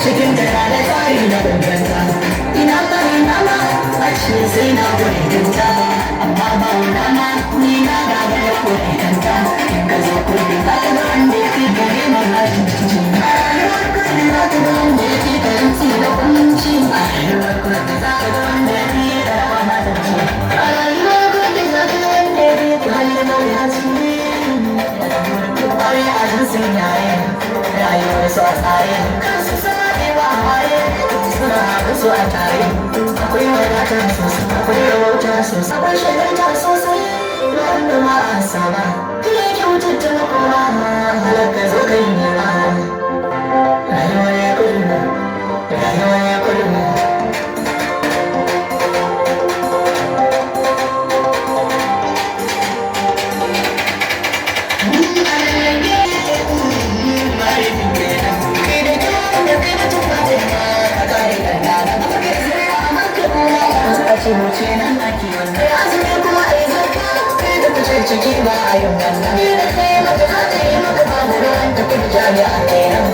Cikin da da tsari na bambanta ina bari nama a ce sai na gudunta amma ba nama ni na gaba da kodinta in ka zo kudi za ka ga wanda ya fi gare mamajin ciki a rayuwar kudi za ka ga wanda ya fi karanci da kunci a rayuwar kudi za ka ga wanda ya fi da rawa na zanci a rayuwar kudi za ka ga wanda ya fi kalli mawuyaci ƙwari a jinsin yayin rayuwar su a tsarin kansu sama ɗewa a waye suna haɗu su a tare akwai wadata sosai akwai rawauta sosai akwai shagarta sosai wanda ma a saba kira kyautata na kowa halaka zo kai nema rayuwar ya kudu rayuwar ya kudu wuce nan ake wannan ya zama kuma a yi zarka kai da kuce ciki ba a yin wannan ni da kai maka za ta yi maka ba da ruwan tafi da jami'a kai nan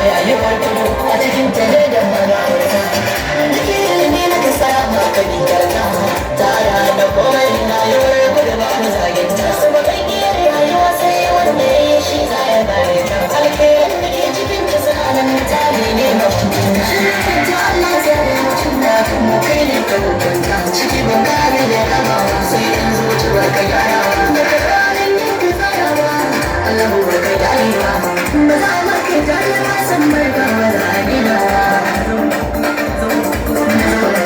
ya yi farko a cikin tare da magawarta da ke ilimi na ka sa maka bitarta ta da komai na yi wuri kudu ba mu zagin ta su ba kan iya rayuwa sai wanda ya yi shi za ya gane ta alkhairan da ke cikin ta suna nan mutane ne mafi ta Allah sai da mutum da kuma kai ne ka hukunta ciki ban kare da rabawa sai in zuciyar ka gyarawa da ka tsarin yin ka tsarawa Allah ba ka gyarawa ba za ma ka gyarawa san barka ba za a ginawa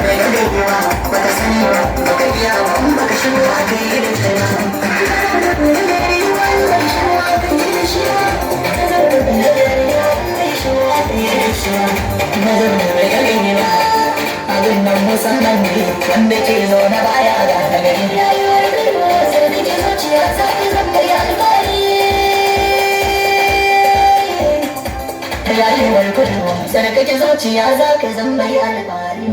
da ya dagewa ba ka sani ba ba ka iya ba in ba ka shigo a kai da shi ba da kuma da riwa da shi wa ka yi da shi ba da zarra da riwa da shi wa ka yi da shi ba da zarra da riwa abin nan musamman ne wanda ke zaune baya ga nagari rayuwar girma sai da ke zuciya za ki zama ya alfahari rayuwar kudu sai da ke zuciya za ka zama ya alfahari